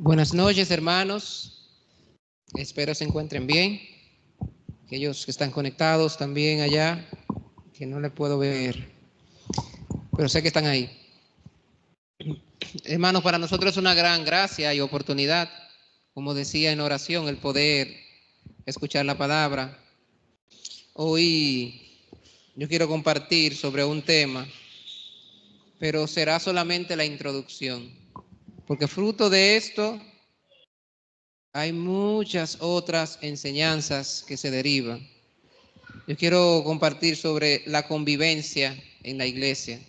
Buenas noches, hermanos. Espero se encuentren bien. Aquellos que están conectados también allá, que no les puedo ver, pero sé que están ahí. Hermanos, para nosotros es una gran gracia y oportunidad, como decía en oración, el poder escuchar la palabra. Hoy yo quiero compartir sobre un tema, pero será solamente la introducción, porque fruto de esto hay muchas otras enseñanzas que se derivan. Yo quiero compartir sobre la convivencia en la iglesia.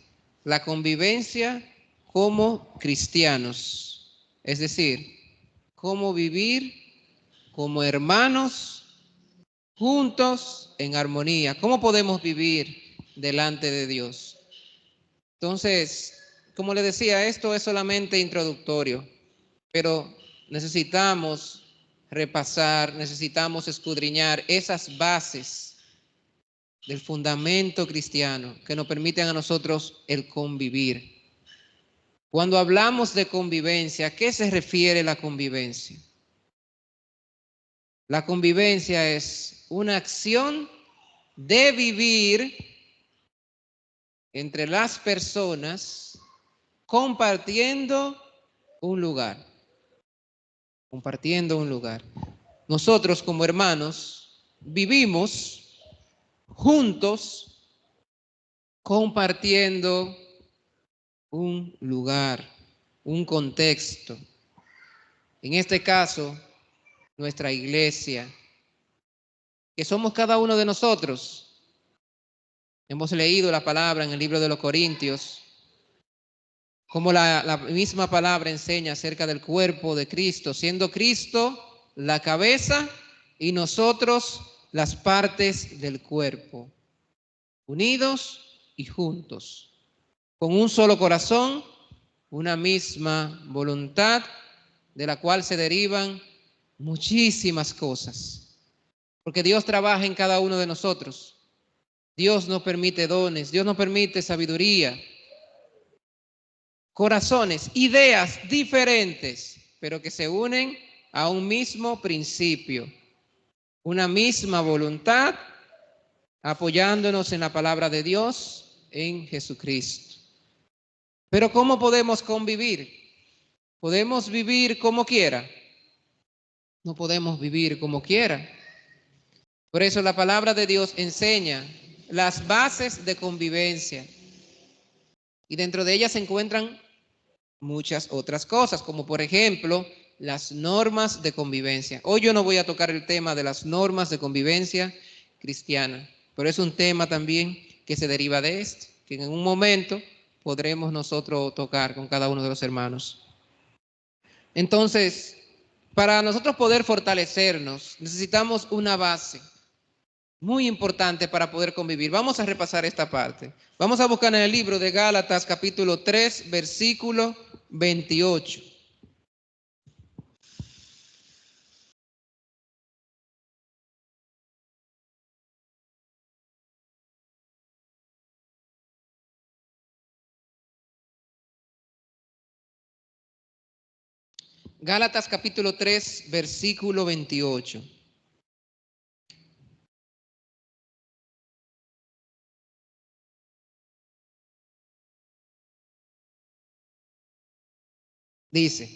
La convivencia como cristianos. Es decir, cómo vivir como hermanos juntos en armonía. ¿Cómo podemos vivir delante de Dios? Entonces, como les decía, esto es solamente introductorio, pero necesitamos repasar, necesitamos escudriñar esas bases del fundamento cristiano que nos permiten a nosotros el convivir. Cuando hablamos de convivencia, ¿a qué se refiere la convivencia? La convivencia es una acción de vivir entre las personas compartiendo un lugar. Compartiendo un lugar. Nosotros como hermanos vivimos juntos compartiendo un lugar, un contexto. En este caso, nuestra iglesia, que somos cada uno de nosotros. Hemos leído la palabra en el libro de los Corintios, como la misma palabra enseña acerca del cuerpo de Cristo, siendo Cristo la cabeza y nosotros las partes del cuerpo, unidos y juntos, con un solo corazón, una misma voluntad, de la cual se derivan muchísimas cosas. Porque Dios trabaja en cada uno de nosotros. Dios nos permite dones, Dios nos permite sabiduría, corazones, ideas diferentes, pero que se unen a un mismo principio, una misma voluntad, apoyándonos en la palabra de Dios, en Jesucristo. Pero ¿cómo podemos convivir? ¿Podemos vivir como quiera? No podemos vivir como quiera. Por eso la palabra de Dios enseña las bases de convivencia. Y dentro de ellas se encuentran muchas otras cosas, como por ejemplo las normas de convivencia. Hoy yo no voy a tocar el tema de las normas de convivencia cristiana, pero es un tema también que se deriva de esto, que en un momento podremos nosotros tocar con cada uno de los hermanos. Entonces, para nosotros poder fortalecernos, necesitamos una base muy importante para poder convivir. Vamos a repasar esta parte. Vamos a buscar en el libro de Gálatas, capítulo 3, versículo 28. Gálatas, capítulo 3, versículo 28. Dice,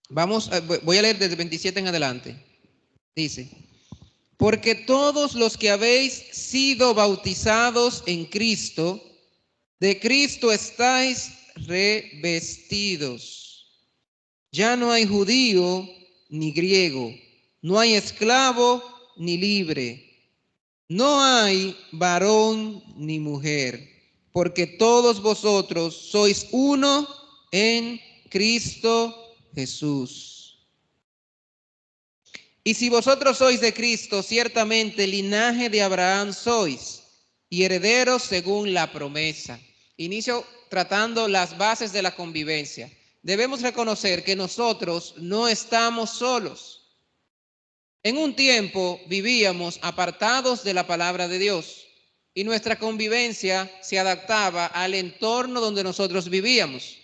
voy a leer desde el 27 en adelante. Dice, porque todos los que habéis sido bautizados en Cristo, de Cristo estáis revestidos. Ya no hay judío ni griego, no hay esclavo ni libre, no hay varón ni mujer, porque todos vosotros sois uno en Cristo Jesús. Y si vosotros sois de Cristo, ciertamente linaje de Abraham sois, y herederos según la promesa. Inicio tratando las bases de la convivencia. Debemos reconocer que nosotros no estamos solos. En un tiempo vivíamos apartados de la palabra de Dios y nuestra convivencia se adaptaba al entorno donde nosotros vivíamos.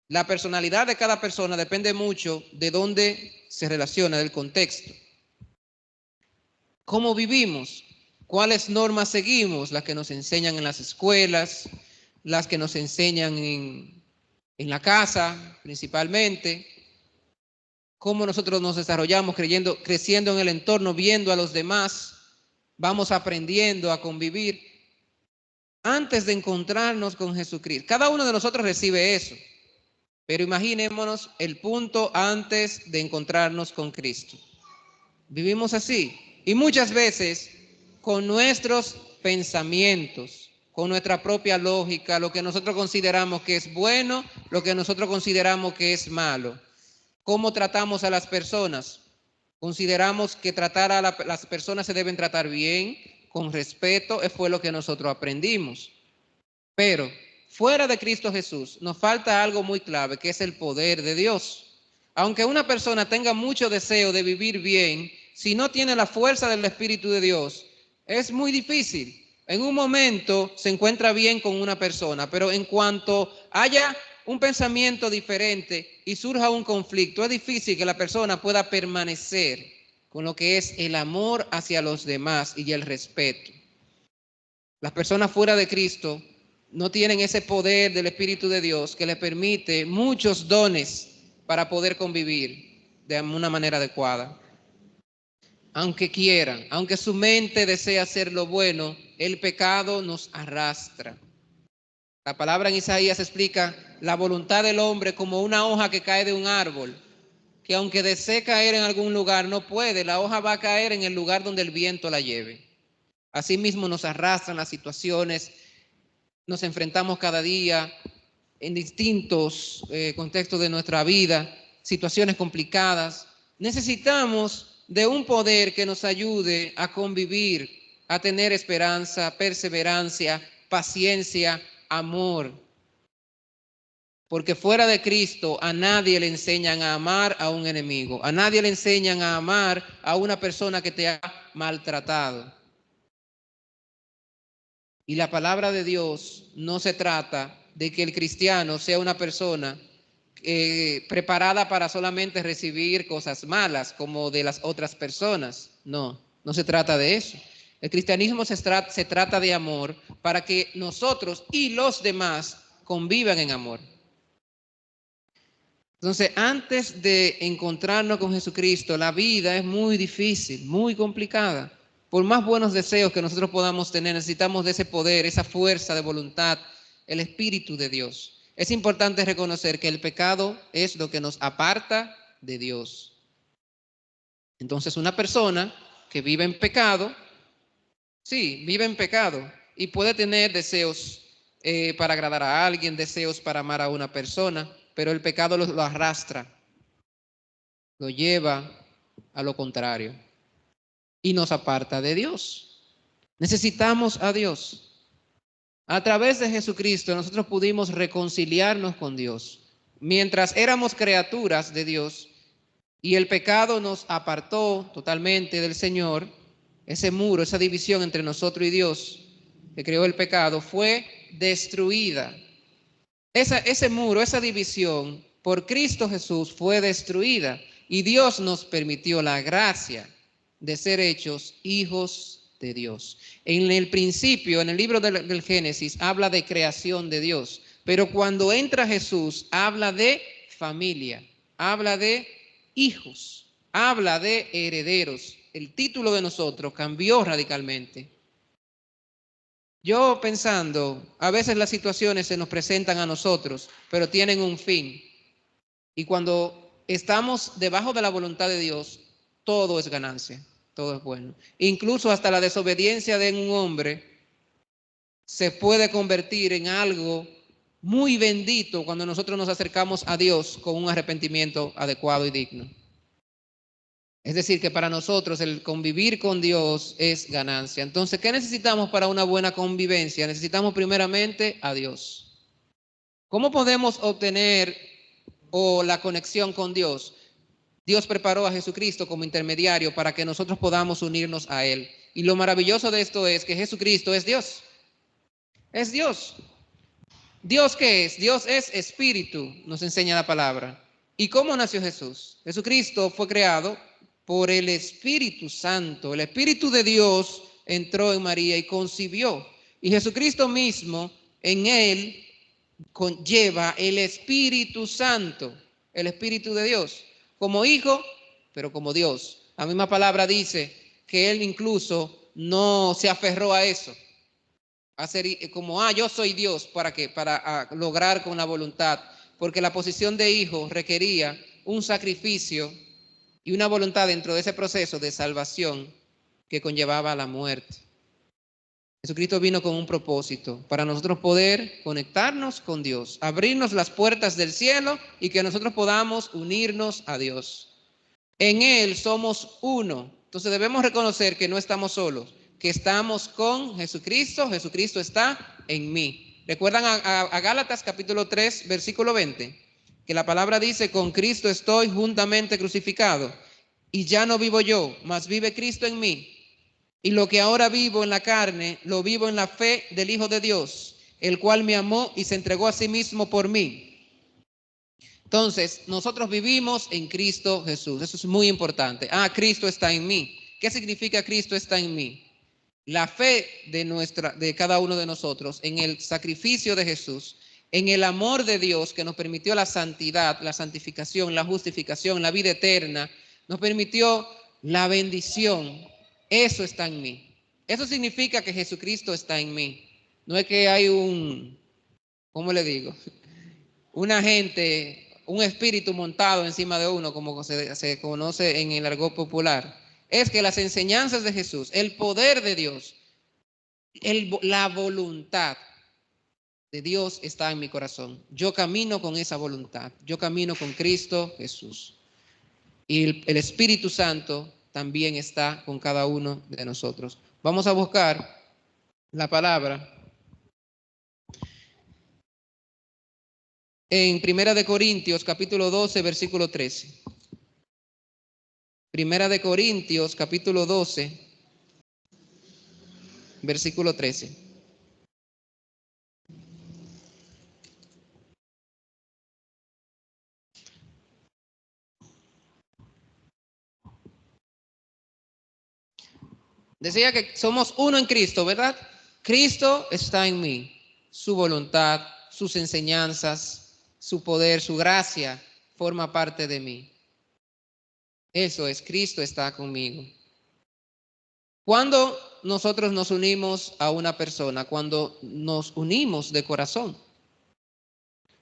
La personalidad de cada persona depende mucho de dónde se relaciona, del contexto. ¿Cómo vivimos? ¿Cuáles normas seguimos? Las que nos enseñan en las escuelas, las que nos enseñan en la casa principalmente. ¿Cómo nosotros nos desarrollamos creciendo en el entorno, viendo a los demás? Vamos aprendiendo a convivir antes de encontrarnos con Jesucristo. Cada uno de nosotros recibe eso. Pero imaginémonos el punto antes de encontrarnos con Cristo. Vivimos así. Y muchas veces con nuestros pensamientos, con nuestra propia lógica, lo que nosotros consideramos que es bueno, lo que nosotros consideramos que es malo. ¿Cómo tratamos a las personas? Consideramos que tratar a las personas se deben tratar bien, con respeto, fue lo que nosotros aprendimos. Pero fuera de Cristo Jesús nos falta algo muy clave, que es el poder de Dios. Aunque una persona tenga mucho deseo de vivir bien, si no tiene la fuerza del Espíritu de Dios, es muy difícil. En un momento se encuentra bien con una persona, pero en cuanto haya un pensamiento diferente y surja un conflicto, es difícil que la persona pueda permanecer con lo que es el amor hacia los demás y el respeto. Las personas fuera de Cristo no tienen ese poder del Espíritu de Dios que les permite muchos dones para poder convivir de una manera adecuada. Aunque quieran, aunque su mente desea hacer lo bueno, el pecado nos arrastra. La palabra en Isaías explica la voluntad del hombre como una hoja que cae de un árbol, que aunque desee caer en algún lugar, no puede. La hoja va a caer en el lugar donde el viento la lleve. Asimismo nos arrastran las situaciones, nos enfrentamos cada día en distintos contextos de nuestra vida, situaciones complicadas. Necesitamos de un poder que nos ayude a convivir, a tener esperanza, perseverancia, paciencia, amor. Porque fuera de Cristo a nadie le enseñan a amar a un enemigo, a nadie le enseñan a amar a una persona que te ha maltratado. Y la palabra de Dios no se trata de que el cristiano sea una persona preparada para solamente recibir cosas malas como de las otras personas. No, no se trata de eso. El cristianismo se trata de amor para que nosotros y los demás convivan en amor. Entonces, antes de encontrarnos con Jesucristo, la vida es muy difícil, muy complicada. Por más buenos deseos que nosotros podamos tener, necesitamos de ese poder, esa fuerza de voluntad, el Espíritu de Dios. Es importante reconocer que el pecado es lo que nos aparta de Dios. Entonces, una persona que vive en pecado, sí, vive en pecado y puede tener deseos para agradar a alguien, deseos para amar a una persona, pero el pecado lo arrastra, lo lleva a lo contrario y nos aparta de Dios. Necesitamos a Dios. A través de Jesucristo nosotros pudimos reconciliarnos con Dios. Mientras éramos criaturas de Dios y el pecado nos apartó totalmente del Señor, ese muro, esa división entre nosotros y Dios que creó el pecado fue destruida. Ese muro, esa división por Cristo Jesús fue destruida y Dios nos permitió la gracia de ser hechos hijos de Dios. En el principio, en el libro del Génesis, habla de creación de Dios, pero cuando entra Jesús, habla de familia, habla de hijos, habla de herederos. El título de nosotros cambió radicalmente. Yo pensando, a veces las situaciones se nos presentan a nosotros, pero tienen un fin. Y cuando estamos debajo de la voluntad de Dios, todo es ganancia, todo es bueno. Incluso hasta la desobediencia de un hombre se puede convertir en algo muy bendito cuando nosotros nos acercamos a Dios con un arrepentimiento adecuado y digno. Es decir, que para nosotros el convivir con Dios es ganancia. Entonces, ¿qué necesitamos para una buena convivencia? Necesitamos primeramente a Dios. ¿Cómo podemos obtener la conexión con Dios? Dios preparó a Jesucristo como intermediario para que nosotros podamos unirnos a Él. Y lo maravilloso de esto es que Jesucristo es Dios. Es Dios. ¿Dios qué es? Dios es espíritu, nos enseña la palabra. ¿Y cómo nació Jesús? Jesucristo fue creado por el Espíritu Santo. El Espíritu de Dios entró en María y concibió. Y Jesucristo mismo, en él, lleva el Espíritu Santo, el Espíritu de Dios, como hijo, pero como Dios. La misma palabra dice que él incluso no se aferró a eso. Hacer como, yo soy Dios, ¿para qué? Para lograr con la voluntad, porque la posición de hijo requería un sacrificio y una voluntad dentro de ese proceso de salvación que conllevaba la muerte. Jesucristo vino con un propósito, para nosotros poder conectarnos con Dios, abrirnos las puertas del cielo y que nosotros podamos unirnos a Dios. En Él somos uno, entonces debemos reconocer que no estamos solos, que estamos con Jesucristo, Jesucristo está en mí. ¿Recuerdan a Gálatas capítulo 3, versículo 20? Que la palabra dice, con Cristo estoy juntamente crucificado, y ya no vivo yo, mas vive Cristo en mí. Y lo que ahora vivo en la carne, lo vivo en la fe del Hijo de Dios, el cual me amó y se entregó a sí mismo por mí. Entonces, nosotros vivimos en Cristo Jesús. Eso es muy importante. Cristo está en mí. ¿Qué significa Cristo está en mí? La fe de cada uno de nosotros en el sacrificio de Jesús, en el amor de Dios que nos permitió la santidad, la santificación, la justificación, la vida eterna, nos permitió la bendición. Eso está en mí. Eso significa que Jesucristo está en mí. No es que hay ¿cómo le digo? Una gente, un espíritu montado encima de uno, como se conoce en el argot popular. Es que las enseñanzas de Jesús, el poder de Dios, la voluntad de Dios está en mi corazón. Yo camino con esa voluntad. Yo camino con Cristo Jesús. Y el Espíritu Santo también está con cada uno de nosotros. Vamos a buscar la palabra en Primera de Corintios, capítulo 12, versículo 13. Primera de Corintios, capítulo 12, versículo 13. Decía que somos uno en Cristo, ¿verdad? Cristo está en mí. Su voluntad, sus enseñanzas, su poder, su gracia forma parte de mí. Eso es, Cristo está conmigo. Cuando nosotros nos unimos a una persona, cuando nos unimos de corazón.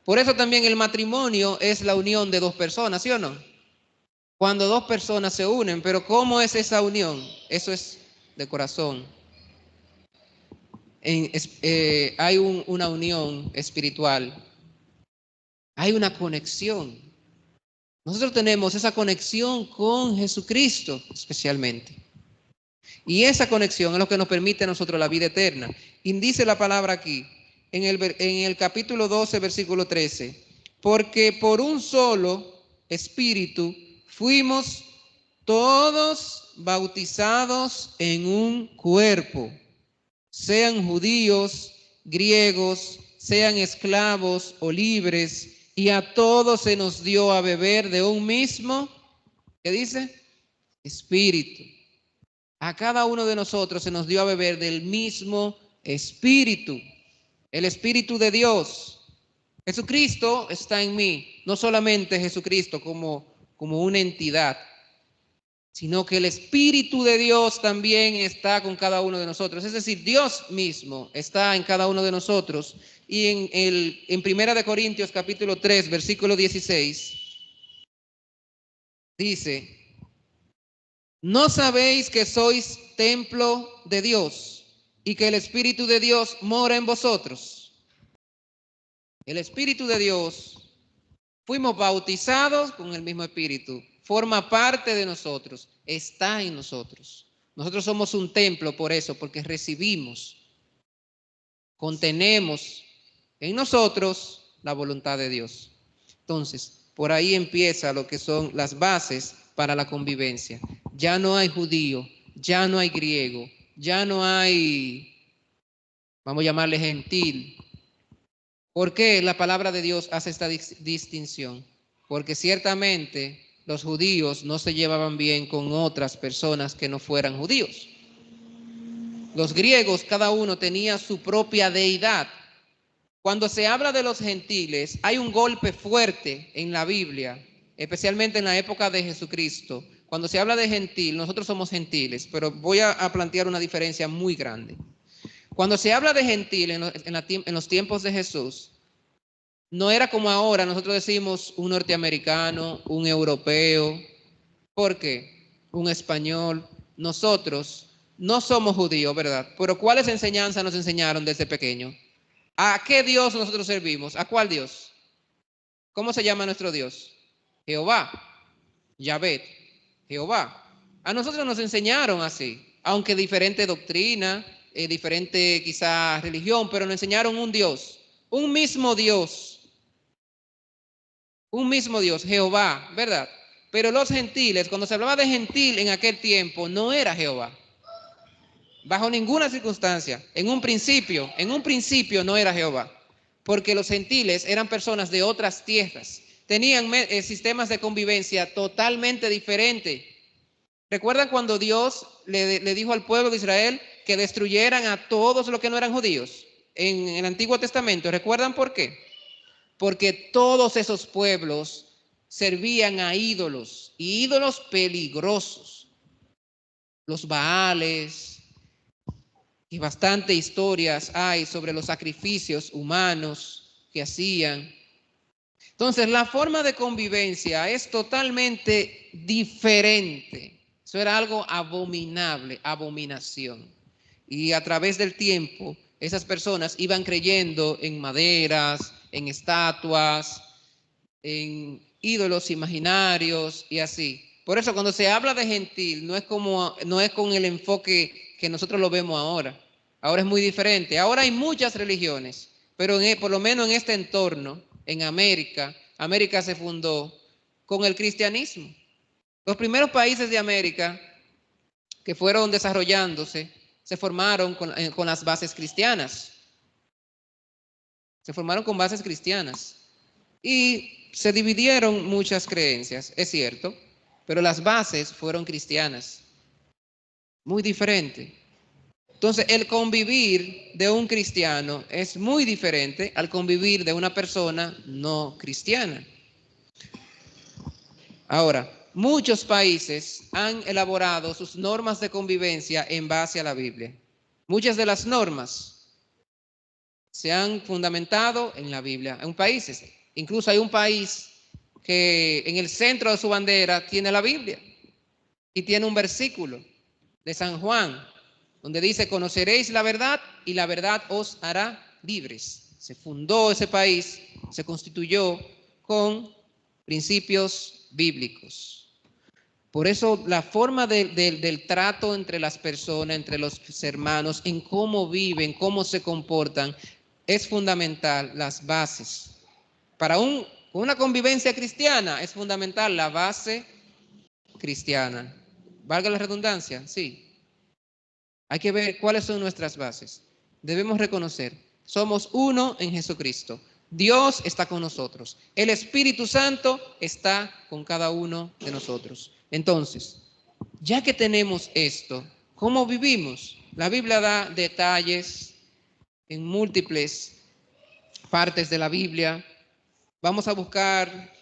Por eso también el matrimonio es la unión de dos personas, ¿sí o no? Cuando dos personas se unen, pero ¿cómo es esa unión? Eso es de corazón. Hay una unión espiritual, hay una conexión. Nosotros tenemos esa conexión con Jesucristo especialmente. Y esa conexión es lo que nos permite a nosotros la vida eterna. Y dice la palabra aquí, en el capítulo 12, versículo 13, porque por un solo espíritu fuimos todos bautizados en un cuerpo, sean judíos, griegos, sean esclavos o libres, y a todos se nos dio a beber de un mismo, ¿qué dice? Espíritu. A cada uno de nosotros se nos dio a beber del mismo Espíritu, el Espíritu de Dios. Jesucristo está en mí, no solamente Jesucristo como una entidad, sino que el Espíritu de Dios también está con cada uno de nosotros. Es decir, Dios mismo está en cada uno de nosotros. Y en Primera de Corintios capítulo 3, versículo 16, dice, ¿no sabéis que sois templo de Dios y que el Espíritu de Dios mora en vosotros? El Espíritu de Dios, fuimos bautizados con el mismo Espíritu, forma parte de nosotros, está en nosotros. Nosotros somos un templo por eso, porque recibimos, contenemos en nosotros la voluntad de Dios. Entonces, por ahí empieza lo que son las bases para la convivencia. Ya no hay judío, ya no hay griego, ya no hay, vamos a llamarle gentil, ¿Por qué la palabra de Dios hace esta distinción? Porque ciertamente los judíos no se llevaban bien con otras personas que no fueran judíos. Los griegos, cada uno tenía su propia deidad. Cuando se habla de los gentiles, hay un golpe fuerte en la Biblia, especialmente en la época de Jesucristo. Cuando se habla de gentil, nosotros somos gentiles, pero voy a plantear una diferencia muy grande. Cuando se habla de gentil en los tiempos de Jesús, no era como ahora, nosotros decimos un norteamericano, un europeo. ¿Por qué? Un español. Nosotros no somos judíos, ¿verdad? Pero ¿cuáles enseñanzas nos enseñaron desde pequeño? ¿A qué Dios nosotros servimos? ¿A cuál Dios? ¿Cómo se llama nuestro Dios? Jehová, Yahvé, Jehová. A nosotros nos enseñaron así, aunque diferente doctrina, diferente quizá religión, pero nos enseñaron un Dios, un mismo Dios, Jehová, ¿verdad? Pero los gentiles, cuando se hablaba de gentil en aquel tiempo, no era Jehová. Bajo ninguna circunstancia, en un principio no era Jehová, porque los gentiles eran personas de otras tierras, tenían sistemas de convivencia totalmente diferentes. ¿Recuerdan cuando Dios le dijo al pueblo de Israel que destruyeran a todos los que no eran judíos en el Antiguo Testamento? ¿Recuerdan por qué? Porque todos esos pueblos servían a ídolos, y ídolos peligrosos, los Baales. Y bastante historias hay sobre los sacrificios humanos que hacían. Entonces, la forma de convivencia es totalmente diferente. Eso era algo abominable, abominación. Y a través del tiempo, esas personas iban creyendo en maderas, en estatuas, en ídolos imaginarios y así. Por eso cuando se habla de gentil, no es con el enfoque que nosotros lo vemos ahora. Ahora es muy diferente. Ahora hay muchas religiones, pero por lo menos en este entorno, en América se fundó con el cristianismo. Los primeros países de América que fueron desarrollándose se formaron con las bases cristianas. Se formaron con bases cristianas. Y se dividieron muchas creencias, es cierto, pero las bases fueron cristianas. Muy diferente. Entonces, el convivir de un cristiano es muy diferente al convivir de una persona no cristiana. Ahora, muchos países han elaborado sus normas de convivencia en base a la Biblia. Muchas de las normas se han fundamentado en la Biblia. En países, incluso hay un país que en el centro de su bandera tiene la Biblia y tiene un versículo de San Juan, donde dice: conoceréis la verdad y la verdad os hará libres. Se fundó ese país, se constituyó con principios bíblicos. Por eso la forma del trato entre las personas, entre los hermanos, en cómo viven, cómo se comportan, es fundamental las bases. Para una convivencia cristiana es fundamental la base cristiana. ¿Valga la redundancia? Sí. Hay que ver cuáles son nuestras bases. Debemos reconocer, somos uno en Jesucristo. Dios está con nosotros. El Espíritu Santo está con cada uno de nosotros. Entonces, ya que tenemos esto, ¿cómo vivimos? La Biblia da detalles en múltiples partes de la Biblia. Vamos a buscar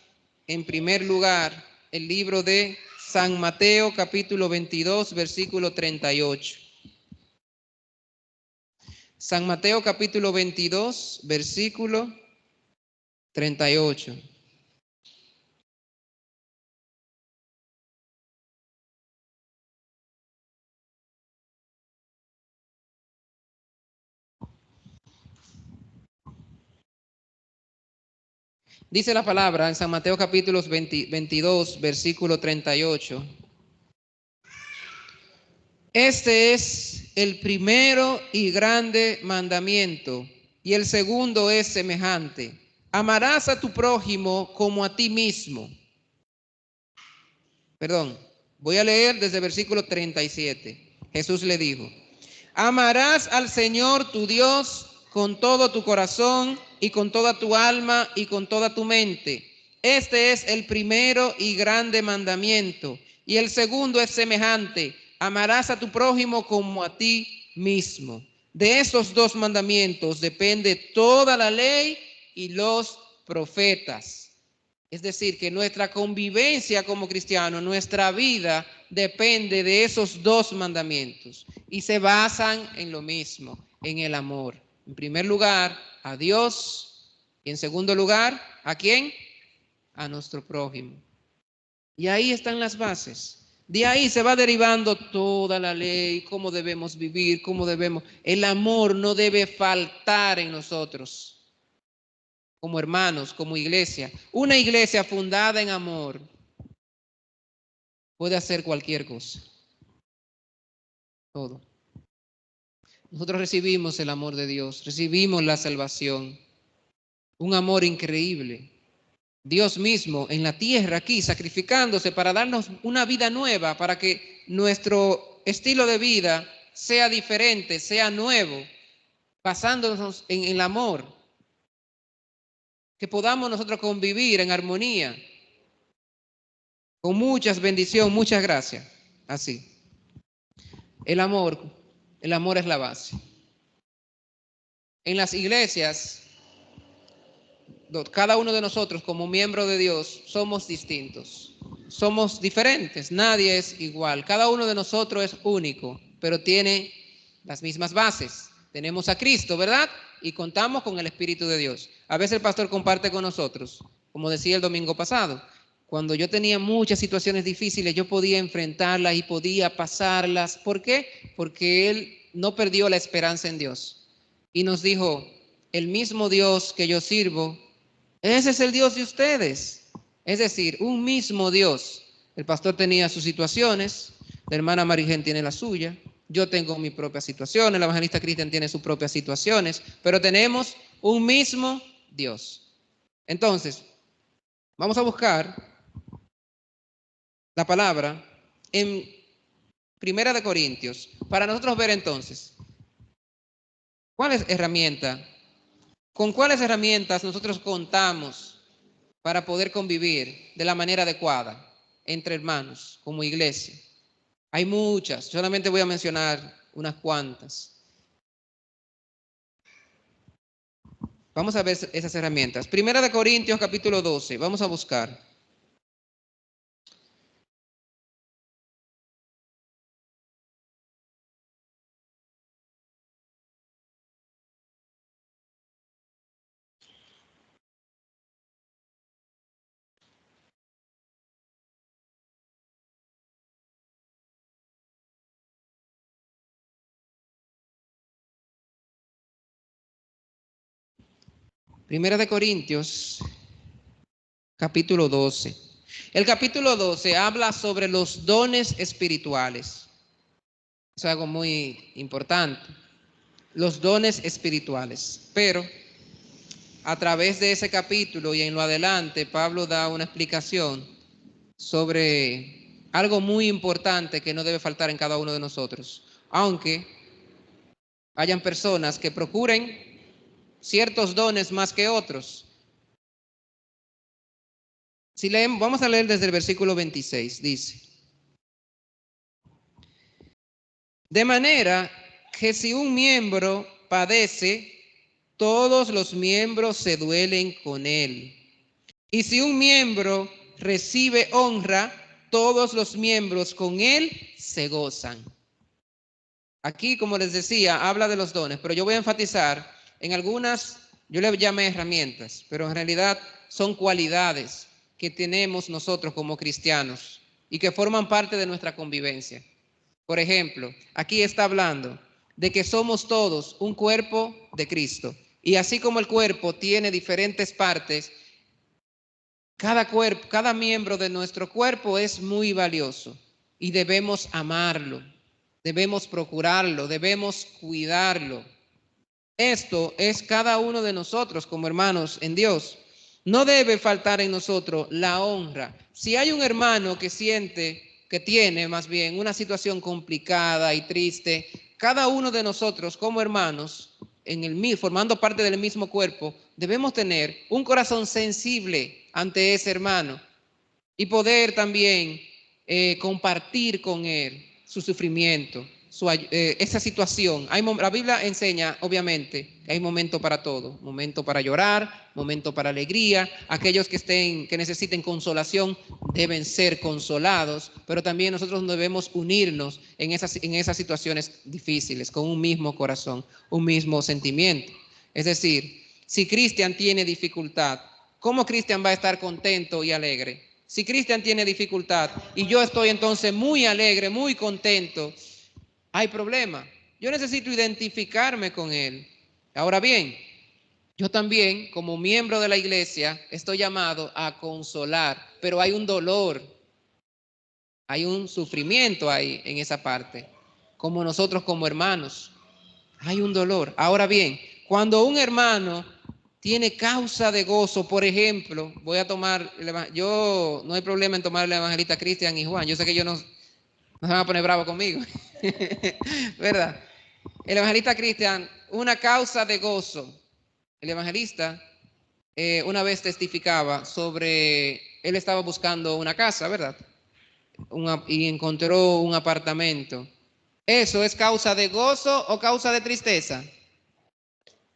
en primer lugar el libro de San Mateo, capítulo 22, versículo 38. San Mateo capítulo 22, versículo 38. Dice la palabra en San Mateo capítulo 22, versículo 38. Este es el primero y grande mandamiento, y el segundo es semejante: amarás a tu prójimo como a ti mismo. Perdón, voy a leer desde el versículo 37. Jesús le dijo: amarás al Señor tu Dios con todo tu corazón y con toda tu alma y con toda tu mente. Este es el primero y grande mandamiento. Y el segundo es semejante: amarás a tu prójimo como a ti mismo. De esos dos mandamientos depende toda la ley y los profetas. Es decir, que nuestra convivencia como cristianos, nuestra vida, depende de esos dos mandamientos y se basan en lo mismo, en el amor. En primer lugar, a Dios, y en segundo lugar, ¿a quién? A nuestro prójimo. Y ahí están las bases. De ahí se va derivando toda la ley, cómo debemos vivir, cómo debemos. El amor no debe faltar en nosotros como hermanos, como iglesia. Una iglesia fundada en amor puede hacer cualquier cosa. Todo. Nosotros recibimos el amor de Dios, recibimos la salvación. Un amor increíble. Dios mismo en la tierra aquí sacrificándose para darnos una vida nueva, para que nuestro estilo de vida sea diferente, sea nuevo, basándonos en el amor. Que podamos nosotros convivir en armonía, con muchas bendiciones, muchas gracias. Así. El amor es la base. En las iglesias, cada uno de nosotros como miembro de Dios somos distintos, somos diferentes, nadie es igual, cada uno de nosotros es único, pero tiene las mismas bases. Tenemos a Cristo, ¿verdad? Y contamos con el Espíritu de Dios. A veces el pastor comparte con nosotros, como decía el domingo pasado, cuando yo tenía muchas situaciones difíciles, yo podía enfrentarlas y podía pasarlas. ¿Por qué? Porque él no perdió la esperanza en Dios. Y nos dijo, el mismo Dios que yo sirvo, ese es el Dios de ustedes. Es decir, un mismo Dios. El pastor tenía sus situaciones, la hermana Marigen tiene la suya, yo tengo mi propia situación, el evangelista Cristian tiene sus propias situaciones, pero tenemos un mismo Dios. Entonces, vamos a buscar la palabra en Primera de Corintios, para nosotros ver entonces, con cuáles herramientas nosotros contamos para poder convivir de la manera adecuada entre hermanos, como iglesia. Hay muchas, solamente voy a mencionar unas cuantas. Vamos a ver esas herramientas. Primera de Corintios capítulo 12, vamos a buscar. Primera de Corintios capítulo 12. El capítulo 12 habla sobre los dones espirituales. Es algo muy importante. Los dones espirituales. Pero a través de ese capítulo y en lo adelante, Pablo da una explicación sobre algo muy importante que no debe faltar en cada uno de nosotros. Aunque hayan personas que procuren ciertos dones más que otros. Si leemos, vamos a leer desde el versículo 26, dice: de manera que si un miembro padece, todos los miembros se duelen con él. Y si un miembro recibe honra, todos los miembros con él se gozan. Aquí, como les decía, habla de los dones, pero yo voy a enfatizar en algunas, yo le llamé herramientas, pero en realidad son cualidades que tenemos nosotros como cristianos y que forman parte de nuestra convivencia. Por ejemplo, aquí está hablando de que somos todos un cuerpo de Cristo. Y así como el cuerpo tiene diferentes partes, cada miembro de nuestro cuerpo es muy valioso y debemos amarlo, debemos procurarlo, debemos cuidarlo. Esto es cada uno de nosotros como hermanos en Dios. No debe faltar en nosotros la honra. Si hay un hermano que tiene más bien una situación complicada y triste, cada uno de nosotros como hermanos formando parte del mismo cuerpo, debemos tener un corazón sensible ante ese hermano y poder también compartir con él su sufrimiento, esa situación. La Biblia enseña, obviamente, que hay momento para todo, momento para llorar, momento para alegría. Aquellos que necesiten consolación deben ser consolados, pero también nosotros debemos unirnos en esas situaciones difíciles, con un mismo corazón, un mismo sentimiento. Es decir, si Cristian tiene dificultad, ¿cómo Cristian va a estar contento y alegre? Si Cristian tiene dificultad y yo estoy entonces muy alegre, muy contento, hay problema. Yo necesito identificarme con él. Ahora bien, yo también, como miembro de la iglesia, estoy llamado a consolar, pero hay un dolor, hay un sufrimiento ahí en esa parte. Como nosotros como hermanos, hay un dolor. Ahora bien, cuando un hermano tiene causa de gozo, por ejemplo, yo no hay problema en tomar el evangelista Cristian y Juan. Yo sé que ellos no se van a poner bravos conmigo, ¿verdad? El evangelista Cristian, una causa de gozo. El evangelista una vez testificaba sobre, él estaba buscando una casa, ¿verdad? Y encontró un apartamento. ¿Eso es causa de gozo o causa de tristeza?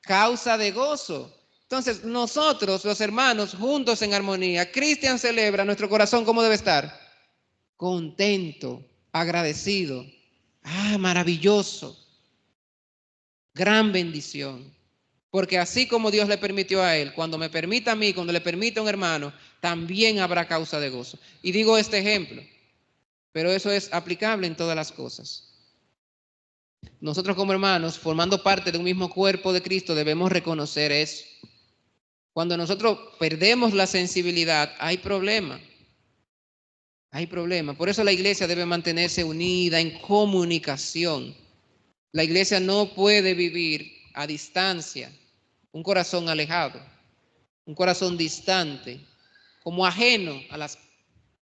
Causa de gozo. Entonces, nosotros, los hermanos, juntos en armonía, Cristian celebra, nuestro corazón, ¿cómo debe estar? Contento, agradecido. Maravilloso. Gran bendición. Porque así como Dios le permitió a él, cuando me permita a mí, cuando le permita a un hermano, también habrá causa de gozo. Y digo este ejemplo, pero eso es aplicable en todas las cosas. Nosotros como hermanos, formando parte de un mismo cuerpo de Cristo, debemos reconocer eso. Cuando nosotros perdemos la sensibilidad, hay problema. Hay problema. Por eso la iglesia debe mantenerse unida en comunicación. La iglesia no puede vivir a distancia, un corazón alejado, un corazón distante, como ajeno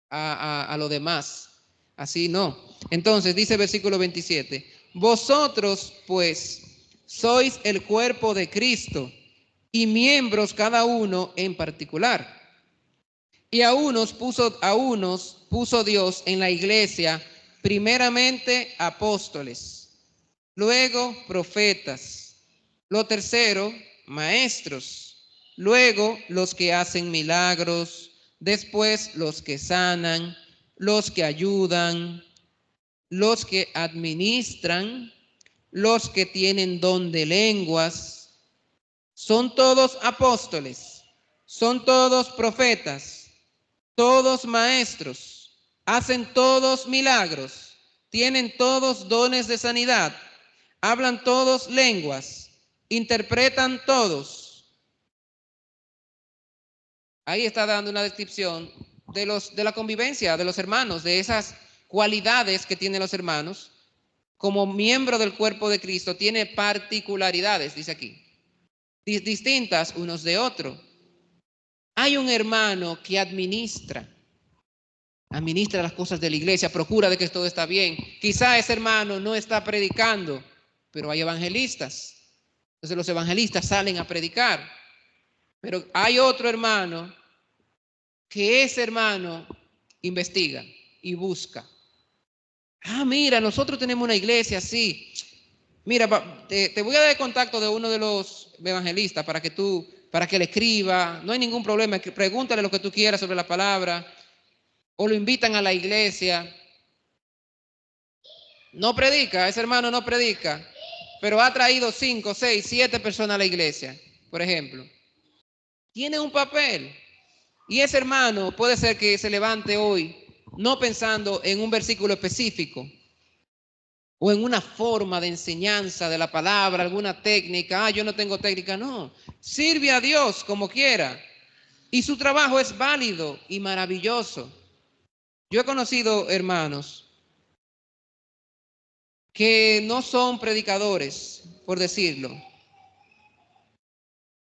a lo demás. Así no. Entonces dice el versículo 27, vosotros pues sois el cuerpo de Cristo y miembros cada uno en particular. Y a unos puso Dios en la iglesia, primeramente apóstoles, luego profetas, lo tercero maestros, luego los que hacen milagros, después los que sanan, los que ayudan, los que administran, los que tienen don de lenguas. Son todos apóstoles, son todos profetas, todos maestros, hacen todos milagros, tienen todos dones de sanidad, hablan todos lenguas, interpretan todos. Ahí está dando una descripción de la convivencia de los hermanos, de esas cualidades que tienen los hermanos. Como miembro del cuerpo de Cristo, tiene particularidades, dice aquí, distintas unos de otros. Hay un hermano que administra las cosas de la iglesia, procura de que todo está bien. Quizá ese hermano no está predicando, pero hay evangelistas. Entonces los evangelistas salen a predicar. Pero hay otro hermano que ese hermano investiga y busca. Mira, nosotros tenemos una iglesia así. Mira, te voy a dar el contacto de uno de los evangelistas para que le escriba. No hay ningún problema. Pregúntale lo que tú quieras sobre la palabra. O lo invitan a la iglesia. No predica, ese hermano no predica, pero ha traído 5, 6, 7 personas a la iglesia, por ejemplo. Tiene un papel. Y ese hermano puede ser que se levante hoy no pensando en un versículo específico o en una forma de enseñanza de la palabra, alguna técnica. Yo no tengo técnica. No, sirve a Dios como quiera. Y su trabajo es válido y maravilloso. Yo he conocido hermanos que no son predicadores, por decirlo,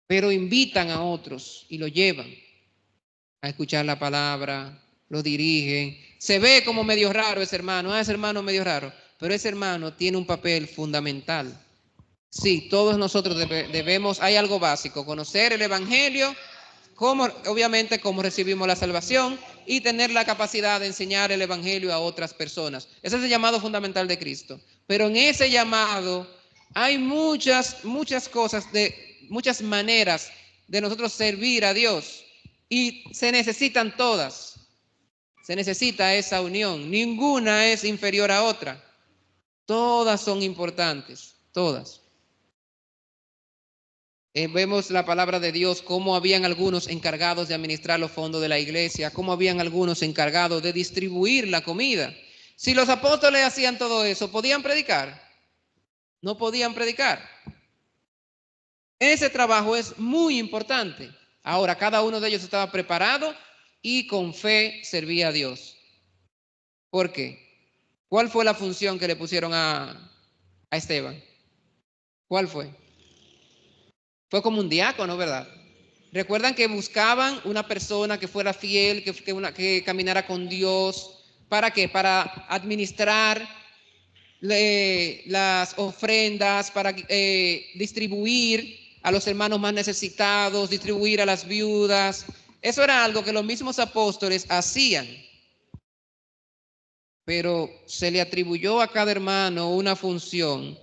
pero invitan a otros y lo llevan a escuchar la palabra, lo dirigen. Se ve como medio raro ese hermano, ese hermano medio raro, pero ese hermano tiene un papel fundamental. Sí, todos nosotros debemos, hay algo básico, conocer el Evangelio, obviamente cómo recibimos la salvación y tener la capacidad de enseñar el Evangelio a otras personas. Ese es el llamado fundamental de Cristo. Pero en ese llamado hay muchas cosas, muchas maneras de nosotros servir a Dios y se necesitan todas. Se necesita esa unión. Ninguna es inferior a otra. Todas son importantes, todas. Vemos la palabra de Dios, cómo habían algunos encargados de administrar los fondos de la iglesia, cómo habían algunos encargados de distribuir la comida. Si los apóstoles hacían todo eso, ¿podían predicar? No podían predicar. Ese trabajo es muy importante. Ahora, cada uno de ellos estaba preparado y con fe servía a Dios. ¿Por qué? ¿Cuál fue la función que le pusieron a Esteban? ¿Cuál fue? Fue como un diácono, ¿verdad? Recuerdan que buscaban una persona que fuera fiel, que caminara con Dios. ¿Para qué? Para administrar las ofrendas, para distribuir a los hermanos más necesitados, distribuir a las viudas. Eso era algo que los mismos apóstoles hacían. Pero se le atribuyó a cada hermano una función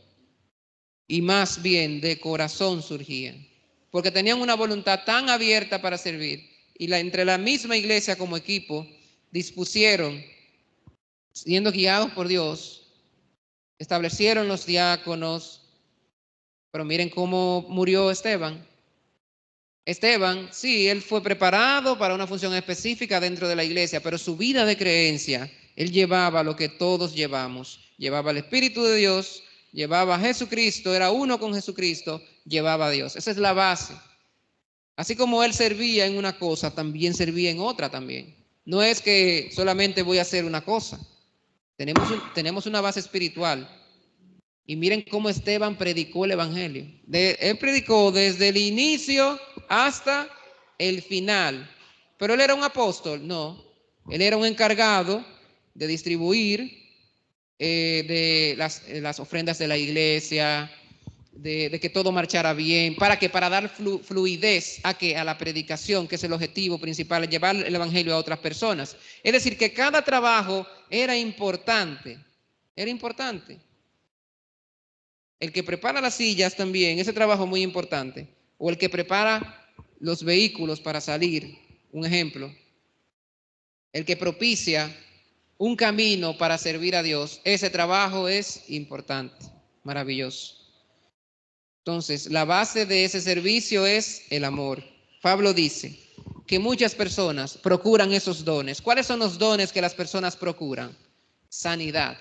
y más bien de corazón surgían, porque tenían una voluntad tan abierta para servir y entre la misma iglesia como equipo dispusieron, siendo guiados por Dios, establecieron los diáconos. Pero miren cómo murió Esteban. Esteban, sí, él fue preparado para una función específica dentro de la iglesia, pero su vida de creencia, él llevaba lo que todos llevamos. Llevaba el Espíritu de Dios, llevaba a Jesucristo, era uno con Jesucristo, llevaba a Dios. Esa es la base. Así como él servía en una cosa, también servía en otra también. No es que solamente voy a hacer una cosa. Tenemos una base espiritual. Y miren cómo Esteban predicó el Evangelio. Él predicó desde el inicio hasta el final. Pero él era un apóstol, no. Él era un encargado de distribuir de las ofrendas de la iglesia, de que todo marchara bien. ¿Para qué? Para dar fluidez a la predicación, que es el objetivo principal, llevar el Evangelio a otras personas. Es decir, que cada trabajo era importante. Era importante. El que prepara las sillas también, ese trabajo muy importante. O el que prepara los vehículos para salir, un ejemplo. El que propicia un camino para servir a Dios, ese trabajo es importante, maravilloso. Entonces, la base de ese servicio es el amor. Pablo dice que muchas personas procuran esos dones. ¿Cuáles son los dones que las personas procuran? Sanidad,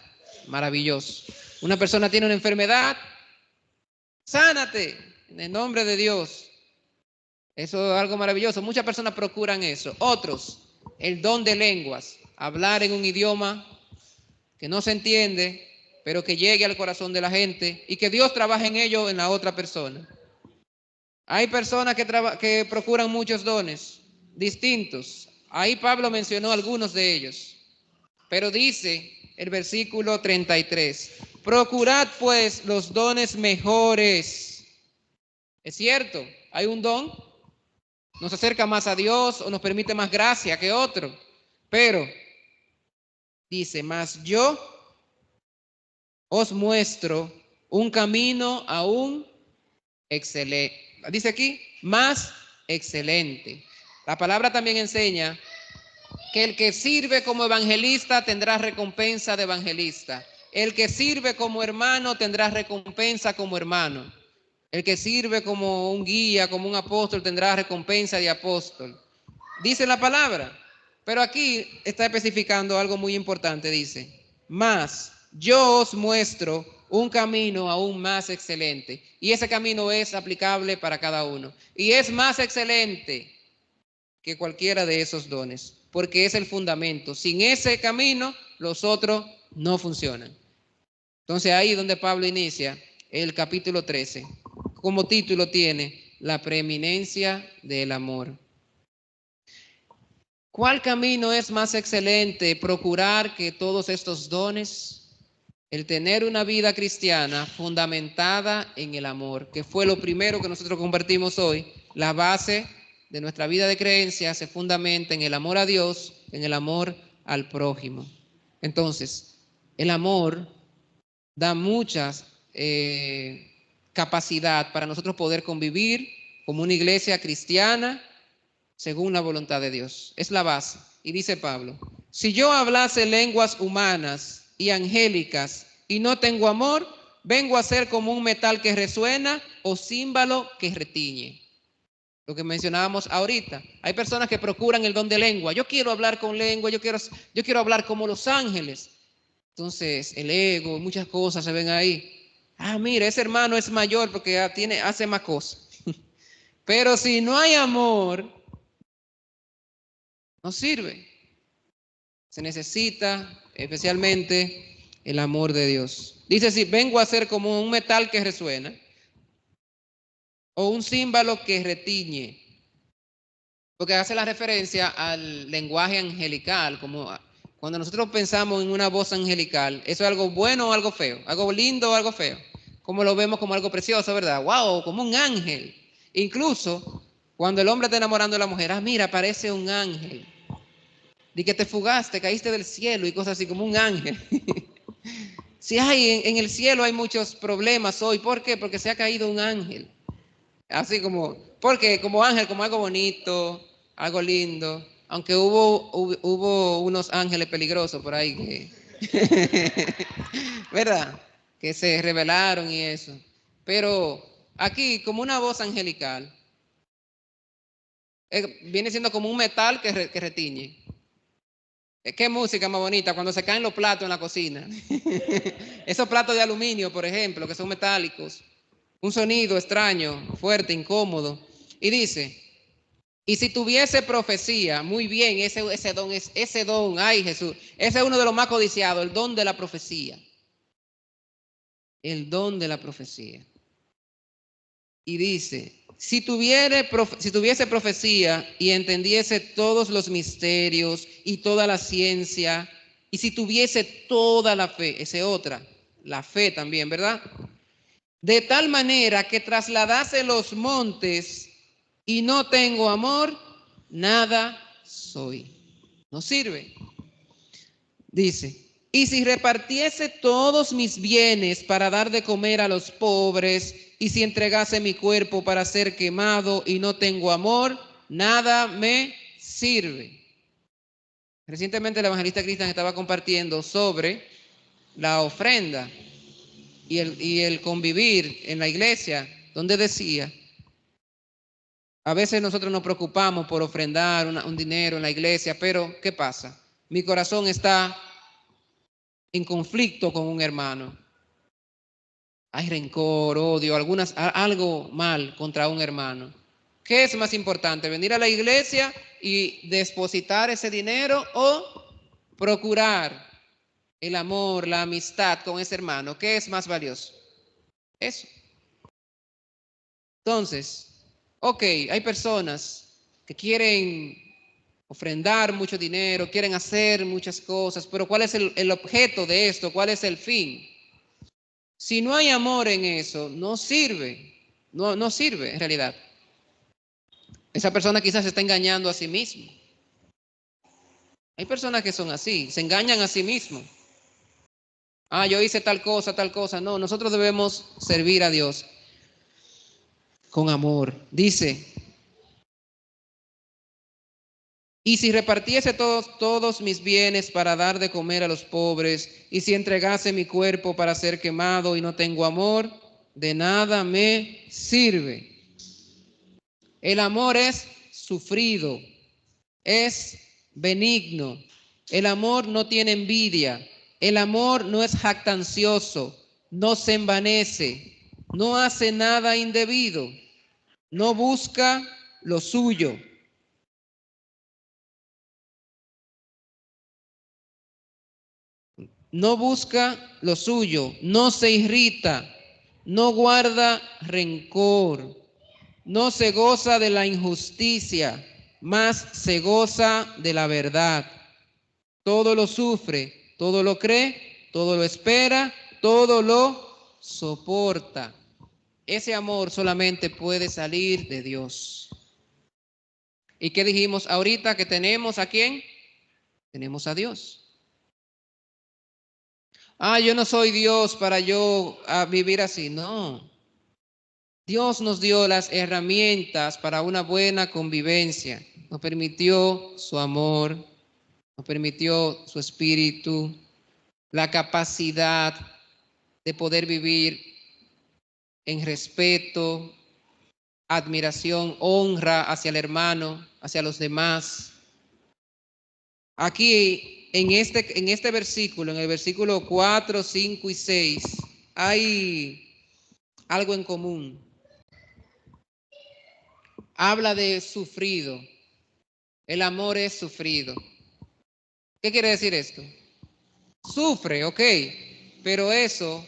maravilloso. Una persona tiene una enfermedad, sánate en el nombre de Dios. Eso es algo maravilloso. Muchas personas procuran eso. Otros, el don de lenguas, hablar en un idioma que no se entiende, pero que llegue al corazón de la gente y que Dios trabaje en ello en la otra persona. Hay personas que procuran muchos dones distintos. Ahí Pablo mencionó algunos de ellos. Pero dice el versículo 33, procurad pues los dones mejores. Es cierto, hay un don, nos acerca más a Dios o nos permite más gracia que otro. Pero dice, mas yo os muestro un camino aún excelente. Dice aquí, más excelente. La palabra también enseña que el que sirve como evangelista tendrá recompensa de evangelista. El que sirve como hermano tendrá recompensa como hermano. El que sirve como un guía, como un apóstol, tendrá recompensa de apóstol. Dice la palabra. Pero aquí está especificando algo muy importante. Dice, mas yo os muestro un camino aún más excelente. Y ese camino es aplicable para cada uno. Y es más excelente que cualquiera de esos dones, porque es el fundamento. Sin ese camino, los otros no funcionan. Entonces ahí donde Pablo inicia el capítulo 13. Como título tiene la preeminencia del amor. ¿Cuál camino es más excelente? Procurar que todos estos dones el tener una vida cristiana fundamentada en el amor, que fue lo primero que nosotros compartimos hoy. La base de nuestra vida de creencia se fundamenta en el amor a Dios, en el amor al prójimo. Entonces, el amor da muchas capacidad para nosotros poder convivir como una iglesia cristiana según la voluntad de Dios. Es la base. Y dice Pablo, si yo hablase lenguas humanas y angélicas y no tengo amor, vengo a ser como un metal que resuena o címbalo que retiñe. Lo que mencionábamos ahorita. Hay personas que procuran el don de lengua. Yo quiero hablar con lengua, yo quiero hablar como los ángeles. Entonces, el ego, muchas cosas se ven ahí. Ah, mira, ese hermano es mayor porque hace más cosas. Pero si no hay amor, no sirve. Se necesita especialmente el amor de Dios. Dice, si vengo a ser como un metal que resuena o un címbalo que retiñe, porque hace la referencia al lenguaje angelical, como cuando nosotros pensamos en una voz angelical, ¿eso es algo bueno o algo feo? ¿Algo lindo o algo feo? Como lo vemos como algo precioso, ¿verdad? ¡Wow! Como un ángel. Incluso cuando el hombre está enamorando a la mujer, ah, mira, parece un ángel. De que te fugaste, caíste del cielo y cosas así, como un ángel. Si hay en el cielo hay muchos problemas hoy. ¿Por qué? Porque se ha caído un ángel. Así porque como ángel, como algo bonito, algo lindo. Aunque hubo unos ángeles peligrosos por ahí que, ¿verdad? Que se rebelaron y eso. Pero aquí, como una voz angelical, viene siendo como un metal que retiñe. ¿Qué música más bonita? Cuando se caen los platos en la cocina. Esos platos de aluminio, por ejemplo, que son metálicos. Un sonido extraño, fuerte, incómodo. Y dice, y si tuviese profecía, muy bien, ese don, ay Jesús, ese es uno de los más codiciados, el don de la profecía. El don de la profecía. Y dice, si tuviese profecía y entendiese todos los misterios y toda la ciencia, y si tuviese toda la fe, esa otra, la fe también, ¿verdad? De tal manera que trasladase los montes y no tengo amor, nada soy. No sirve. Dice, y si repartiese todos mis bienes para dar de comer a los pobres, y si entregase mi cuerpo para ser quemado y no tengo amor, nada me sirve. Recientemente el evangelista Cristian estaba compartiendo sobre la ofrenda y el convivir en la iglesia, donde decía, a veces nosotros nos preocupamos por ofrendar un dinero en la iglesia, pero ¿qué pasa? Mi corazón está en conflicto con un hermano. Hay rencor, odio, algo mal contra un hermano. ¿Qué es más importante? ¿Venir a la iglesia y depositar ese dinero o procurar el amor, la amistad con ese hermano? ¿Qué es más valioso? Eso. Entonces, ok, hay personas que quieren ofrendar mucho dinero, quieren hacer muchas cosas, pero ¿cuál es el objeto de esto? ¿Cuál es el fin? Si no hay amor en eso, no sirve, no sirve en realidad. Esa persona quizás se está engañando a sí mismo. Hay personas que son así, se engañan a sí mismos. Ah, yo hice tal cosa, tal cosa. No, nosotros debemos servir a Dios con amor. Dice, y si repartiese todos mis bienes para dar de comer a los pobres, y si entregase mi cuerpo para ser quemado y no tengo amor, de nada me sirve. El amor es sufrido, es benigno. El amor no tiene envidia. El amor no es jactancioso, no se envanece, no hace nada indebido, no busca lo suyo. No busca lo suyo, no se irrita, no guarda rencor, no se goza de la injusticia, más se goza de la verdad. Todo lo sufre, todo lo cree, todo lo espera, todo lo soporta. Ese amor solamente puede salir de Dios. ¿Y qué dijimos ahorita? Que tenemos ¿a quién? Tenemos a Dios. Yo no soy Dios para yo vivir así. No. Dios nos dio las herramientas para una buena convivencia. Nos permitió su amor, nos permitió su espíritu, la capacidad de poder vivir en respeto, admiración, honra hacia el hermano, hacia los demás. Aquí, en este versículo, en el versículo 4, 5 y 6, hay algo en común. Habla de sufrido. El amor es sufrido. ¿Qué quiere decir esto? Sufre, ok, pero eso,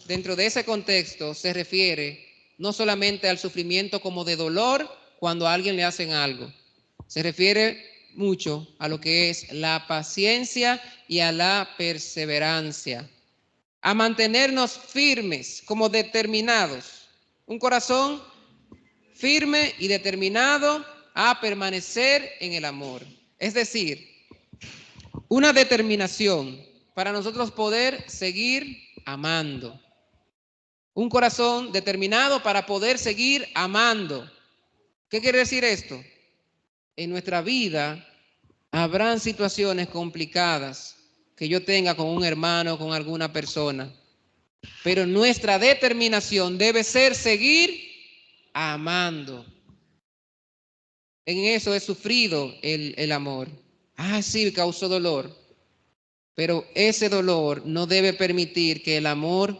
dentro de ese contexto, se refiere no solamente al sufrimiento como de dolor cuando a alguien le hacen algo. Se refiere mucho a lo que es la paciencia y a la perseverancia. A mantenernos firmes, como determinados. Un corazón firme y determinado a permanecer en el amor. Es decir, una determinación para nosotros poder seguir amando. Un corazón determinado para poder seguir amando. ¿Qué quiere decir esto? En nuestra vida habrán situaciones complicadas que yo tenga con un hermano, con alguna persona. Pero nuestra determinación debe ser seguir amando. En eso he sufrido el amor. Sí, causó dolor. Pero ese dolor no debe permitir que el amor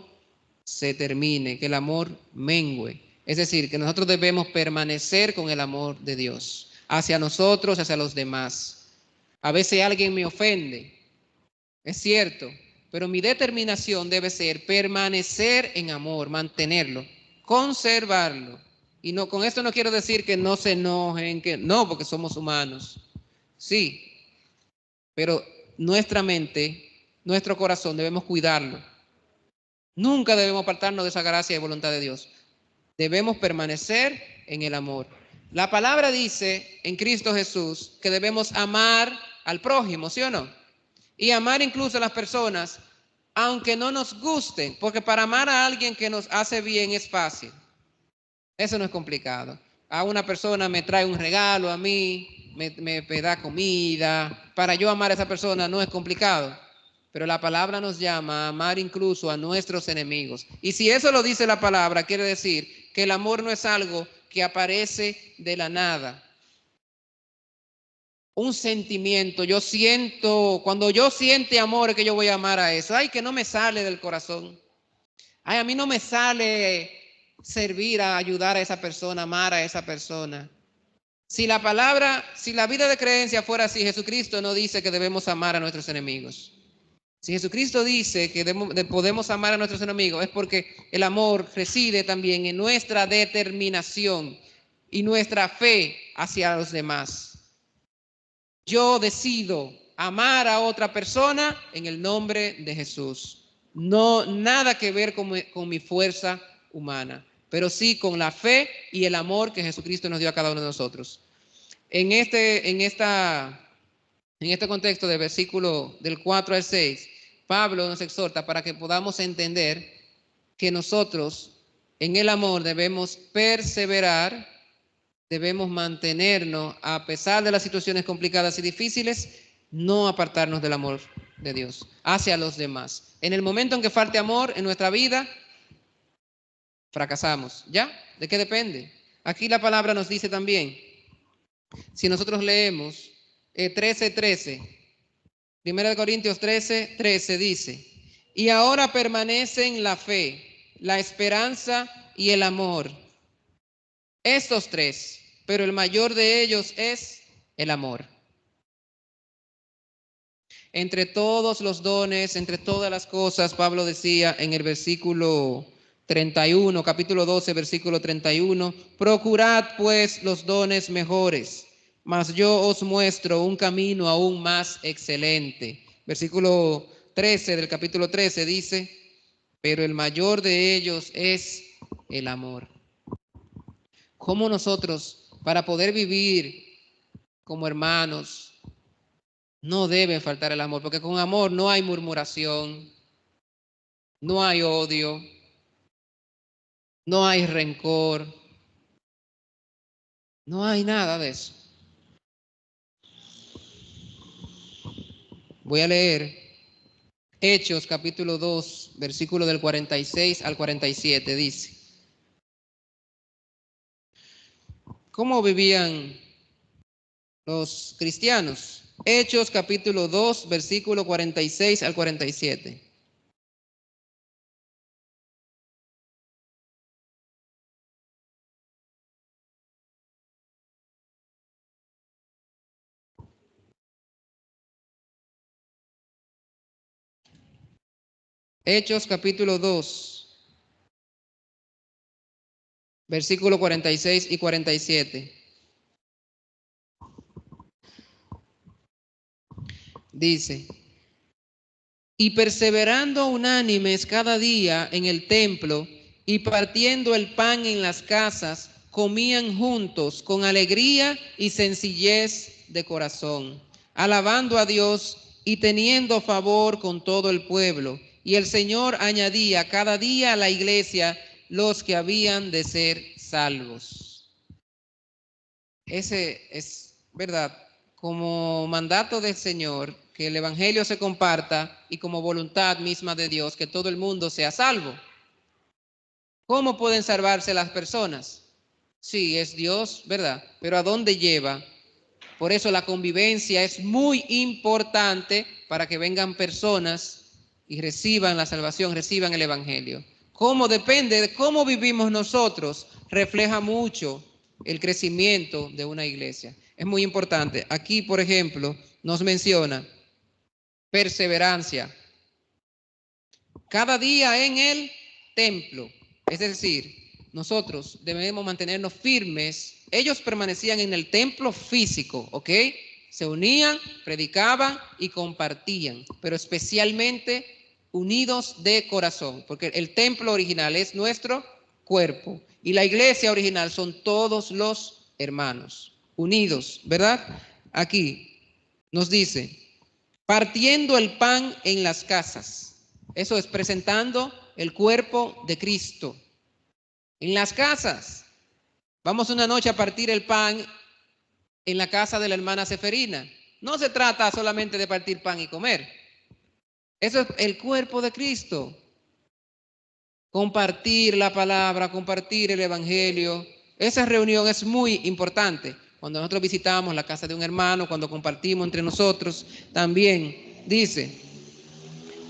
se termine, que el amor mengue. Es decir, que nosotros debemos permanecer con el amor de Dios hacia nosotros, hacia los demás. A veces alguien me ofende, es cierto, pero mi determinación debe ser permanecer en amor, mantenerlo, conservarlo. Y no, con esto no quiero decir que no se enojen, que no, porque somos humanos. Sí, pero nuestra mente, nuestro corazón, debemos cuidarlo. Nunca debemos apartarnos de esa gracia y voluntad de Dios. Debemos permanecer en el amor. La palabra dice en Cristo Jesús que debemos amar al prójimo, ¿sí o no? Y amar incluso a las personas, aunque no nos gusten, porque para amar a alguien que nos hace bien es fácil. Eso no es complicado. A una persona me trae un regalo a mí, me da comida. Para yo amar a esa persona no es complicado. Pero la palabra nos llama a amar incluso a nuestros enemigos. Y si eso lo dice la palabra, quiere decir que el amor no es algo que aparece de la nada. Un sentimiento, yo siento, cuando yo siente amor es que yo voy a amar a eso. Que no me sale del corazón. A mí no me sale servir, a ayudar a esa persona, amar a esa persona. Si la vida de creencia fuera así, Jesucristo no dice que debemos amar a nuestros enemigos. Si Jesucristo dice que podemos amar a nuestros enemigos, es porque el amor reside también en nuestra determinación y nuestra fe hacia los demás. Yo decido amar a otra persona en el nombre de Jesús. No, nada que ver con mi fuerza humana, pero sí con la fe y el amor que Jesucristo nos dio a cada uno de nosotros. En este contexto del versículo del 4 al 6, Pablo nos exhorta para que podamos entender que nosotros en el amor debemos perseverar, debemos mantenernos a pesar de las situaciones complicadas y difíciles, no apartarnos del amor de Dios hacia los demás. En el momento en que falte amor en nuestra vida, fracasamos. ¿Ya? ¿De qué depende? Aquí la palabra nos dice también, si nosotros leemos 13:13, 1 Corintios 13:13 dice, y ahora permanecen la fe, la esperanza y el amor. Estos tres, pero el mayor de ellos es el amor. Entre todos los dones, entre todas las cosas, Pablo decía en el versículo 31, capítulo 12, versículo 31, procurad pues los dones mejores, mas yo os muestro un camino aún más excelente. Versículo 13 del capítulo 13 dice, pero el mayor de ellos es el amor. ¿Cómo nosotros, para poder vivir como hermanos, no debe faltar el amor? Porque con amor no hay murmuración, no hay odio, no hay rencor, no hay nada de eso. Voy a leer Hechos capítulo 2, versículo del 46 al 47, dice, ¿cómo vivían los cristianos? Hechos capítulo 2, versículo 46 al 47. Hechos capítulo 2, versículo 46 y 47. Dice, y perseverando unánimes cada día en el templo y partiendo el pan en las casas, comían juntos con alegría y sencillez de corazón, alabando a Dios y teniendo favor con todo el pueblo. Y el Señor añadía cada día a la iglesia los que habían de ser salvos. Ese es, ¿verdad?, como mandato del Señor, que el Evangelio se comparta y como voluntad misma de Dios, que todo el mundo sea salvo. ¿Cómo pueden salvarse las personas? Sí, es Dios, ¿verdad? Pero ¿a dónde lleva? Por eso la convivencia es muy importante para que vengan personas y reciban la salvación, reciban el Evangelio. ¿Cómo? Depende de cómo vivimos nosotros, refleja mucho el crecimiento de una iglesia. Es muy importante. Aquí, por ejemplo, nos menciona perseverancia. Cada día en el templo. Es decir, nosotros debemos mantenernos firmes. Ellos permanecían en el templo físico, ¿ok? Se unían, predicaban y compartían, pero especialmente unidos de corazón, porque el templo original es nuestro cuerpo y la iglesia original son todos los hermanos, unidos, ¿verdad? Aquí nos dice, partiendo el pan en las casas. Eso es presentando el cuerpo de Cristo. En las casas. Vamos una noche a partir el pan en la casa de la hermana Seferina. No se trata solamente de partir pan y comer. Eso es el cuerpo de Cristo. Compartir la palabra, compartir el evangelio. Esa reunión es muy importante. Cuando nosotros visitamos la casa de un hermano, cuando compartimos entre nosotros, también dice,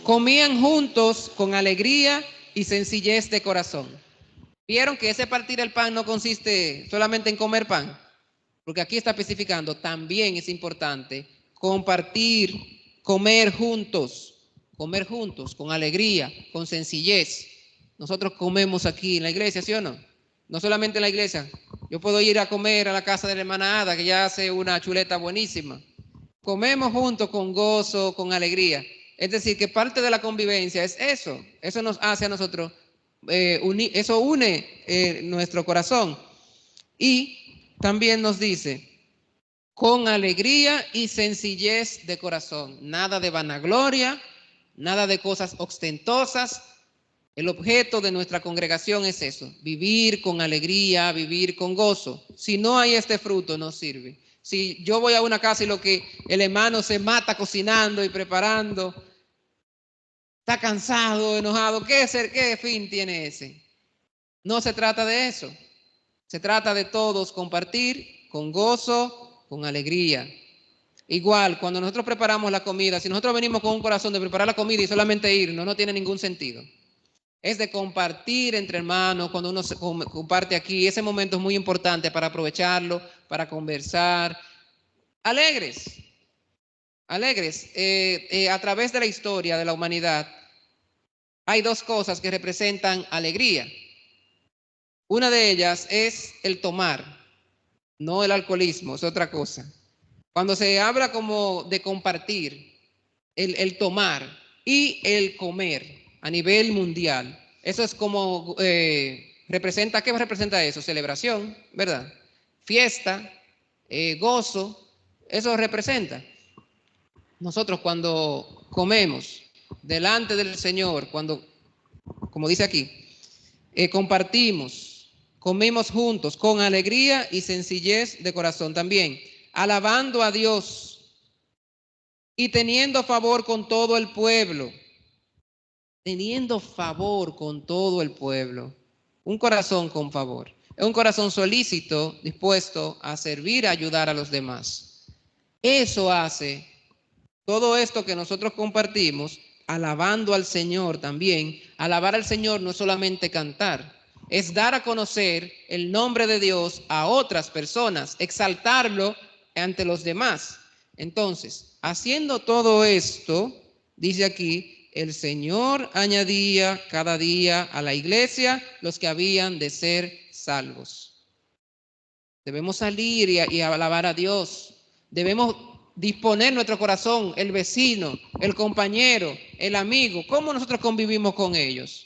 comían juntos con alegría y sencillez de corazón. ¿Vieron que ese partir el pan no consiste solamente en comer pan? Porque aquí está especificando, también es importante compartir, comer juntos, con alegría, con sencillez. Nosotros comemos aquí en la iglesia, ¿sí o no? No solamente en la iglesia. Yo puedo ir a comer a la casa de la hermana Ada, que ya hace una chuleta buenísima. Comemos juntos con gozo, con alegría. Es decir, que parte de la convivencia es eso. Eso nos hace a nosotros, eso une nuestro corazón. Y también nos dice, con alegría y sencillez de corazón. Nada de vanagloria, nada de cosas ostentosas. El objeto de nuestra congregación es eso, vivir con alegría, vivir con gozo. Si no hay este fruto, no sirve. Si yo voy a una casa y lo que el hermano se mata cocinando y preparando, está cansado, enojado, ¿qué fin tiene ese? No se trata de eso. Se trata de todos compartir con gozo, con alegría. Igual, cuando nosotros preparamos la comida, si nosotros venimos con un corazón de preparar la comida y solamente irnos, no tiene ningún sentido. Es de compartir entre hermanos, cuando uno se comparte aquí, ese momento es muy importante para aprovecharlo, para conversar. Alegres, alegres. A través de la historia de la humanidad, hay dos cosas que representan alegría. Una de ellas es el tomar, no el alcoholismo, es otra cosa. Cuando se habla como de compartir, el tomar, y el comer a nivel mundial. Eso es como representa, ¿qué representa eso? Celebración, ¿verdad? Fiesta, gozo, eso representa. Nosotros cuando comemos delante del Señor, cuando, como dice aquí, compartimos, comemos juntos con alegría y sencillez de corazón también, alabando a Dios y teniendo favor con todo el pueblo. Teniendo favor con todo el pueblo. Un corazón con favor. Es un corazón solícito, dispuesto a servir, a ayudar a los demás. Eso hace todo esto que nosotros compartimos, alabando al Señor también. Alabar al Señor no es solamente cantar, es dar a conocer el nombre de Dios a otras personas, exaltarlo ante los demás. Entonces, haciendo todo esto, dice aquí, el Señor añadía cada día a la iglesia los que habían de ser salvos. Debemos salir y alabar a Dios. Debemos disponer nuestro corazón, el vecino, el compañero, el amigo. ¿Cómo nosotros convivimos con ellos?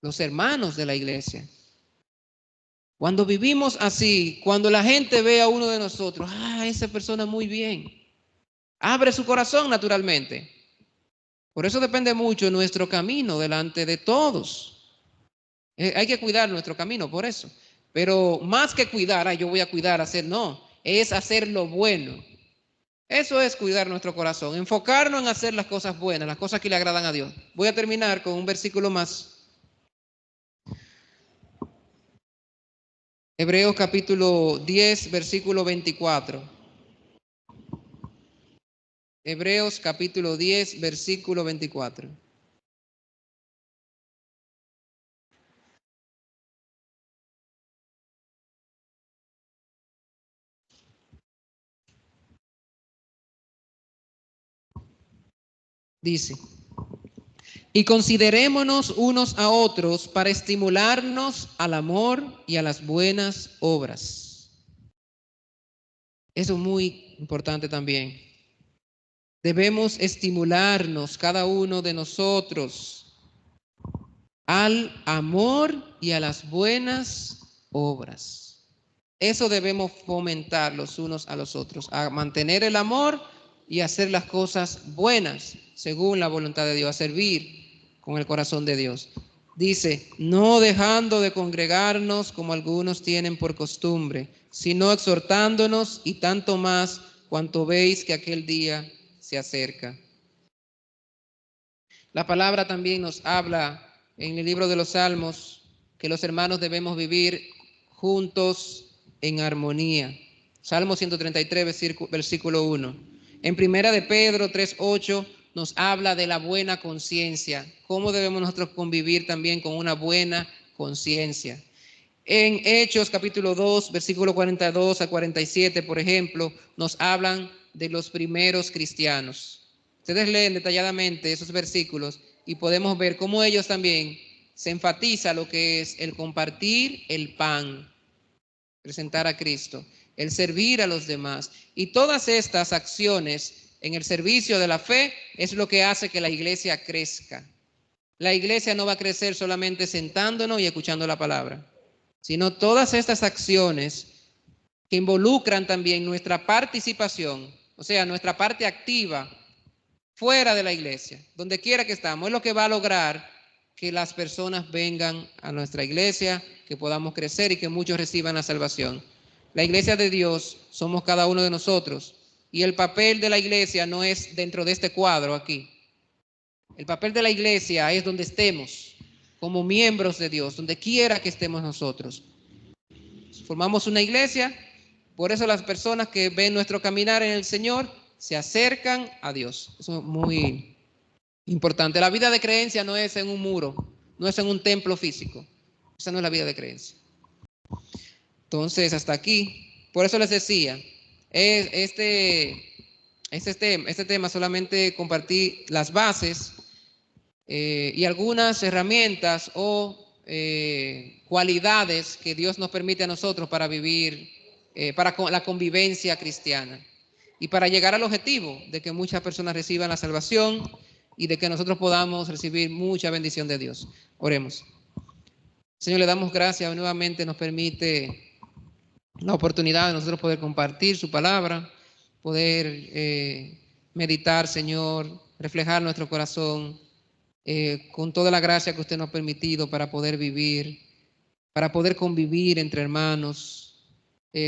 Los hermanos de la iglesia. Cuando vivimos así, cuando la gente ve a uno de nosotros, esa persona muy bien, abre su corazón naturalmente. Por eso depende mucho nuestro camino delante de todos. Hay que cuidar nuestro camino por eso. Pero más que cuidar, yo voy a cuidar, no, es hacer lo bueno. Eso es cuidar nuestro corazón, enfocarnos en hacer las cosas buenas, las cosas que le agradan a Dios. Voy a terminar con un versículo más. Hebreos capítulo 10, versículo 24. Hebreos capítulo 10, versículo 24. Dice, y considerémonos unos a otros para estimularnos al amor y a las buenas obras. Eso es muy importante también. Debemos estimularnos cada uno de nosotros al amor y a las buenas obras. Eso debemos fomentar los unos a los otros, a mantener el amor y hacer las cosas buenas según la voluntad de Dios, a servir con el corazón de Dios. Dice, no dejando de congregarnos como algunos tienen por costumbre, sino exhortándonos y tanto más cuanto veis que aquel día se acerca. La palabra también nos habla en el libro de los Salmos que los hermanos debemos vivir juntos en armonía. Salmo 133, versículo 1. En primera de Pedro 3:8 nos habla de la buena conciencia. ¿Cómo debemos nosotros convivir también con una buena conciencia? En Hechos capítulo 2, versículo 42 a 47, por ejemplo, nos hablan de los primeros cristianos. Ustedes leen detalladamente esos versículos y podemos ver cómo ellos también se enfatiza lo que es el compartir el pan, presentar a Cristo, el servir a los demás. Y todas estas acciones en el servicio de la fe es lo que hace que la iglesia crezca. La iglesia no va a crecer solamente sentándonos y escuchando la palabra, sino todas estas acciones que involucran también nuestra participación, o sea, nuestra parte activa fuera de la iglesia, donde quiera que estamos, es lo que va a lograr que las personas vengan a nuestra iglesia, que podamos crecer y que muchos reciban la salvación. La iglesia de Dios somos cada uno de nosotros y el papel de la iglesia no es dentro de este cuadro aquí. El papel de la iglesia es donde estemos, como miembros de Dios, donde quiera que estemos nosotros. Formamos una iglesia, por eso las personas que ven nuestro caminar en el Señor se acercan a Dios. Eso es muy importante. La vida de creencia no es en un muro, no es en un templo físico. Esa no es la vida de creencia. Entonces, hasta aquí. Por eso les decía, este tema solamente compartí las bases y algunas herramientas o cualidades que Dios nos permite a nosotros para vivir, para la convivencia cristiana y para llegar al objetivo de que muchas personas reciban la salvación y de que nosotros podamos recibir mucha bendición de Dios. Oremos. Señor, le damos gracias, nuevamente nos permite la oportunidad de nosotros poder compartir su palabra, poder meditar, Señor, reflejar nuestro corazón con toda la gracia que usted nos ha permitido para poder vivir, para poder convivir entre hermanos,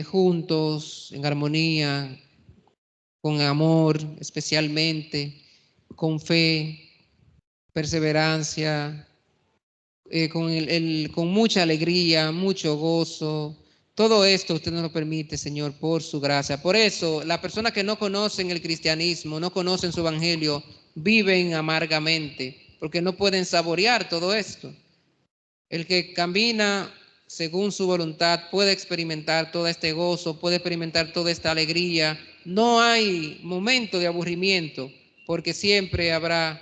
juntos, en armonía, con amor especialmente, con fe, perseverancia, con mucha alegría, mucho gozo. Todo esto usted nos lo permite, Señor, por su gracia. Por eso, las personas que no conocen el cristianismo, no conocen su evangelio, viven amargamente, porque no pueden saborear todo esto. El que camina según su voluntad puede experimentar todo este gozo, puede experimentar toda esta alegría. No hay momento de aburrimiento, porque siempre habrá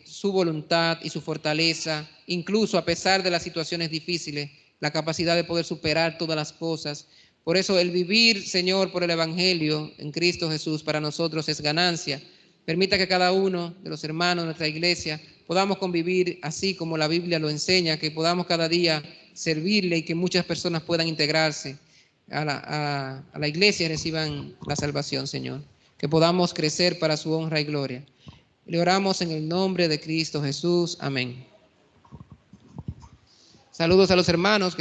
su voluntad y su fortaleza, incluso a pesar de las situaciones difíciles, la capacidad de poder superar todas las cosas. Por eso el vivir, Señor, por el Evangelio en Cristo Jesús para nosotros es ganancia. Permita que cada uno de los hermanos de nuestra iglesia podamos convivir así como la Biblia lo enseña, que podamos cada día servirle y que muchas personas puedan integrarse a la iglesia y reciban la salvación, Señor. Que podamos crecer para su honra y gloria. Le oramos en el nombre de Cristo Jesús. Amén. Saludos a los hermanos.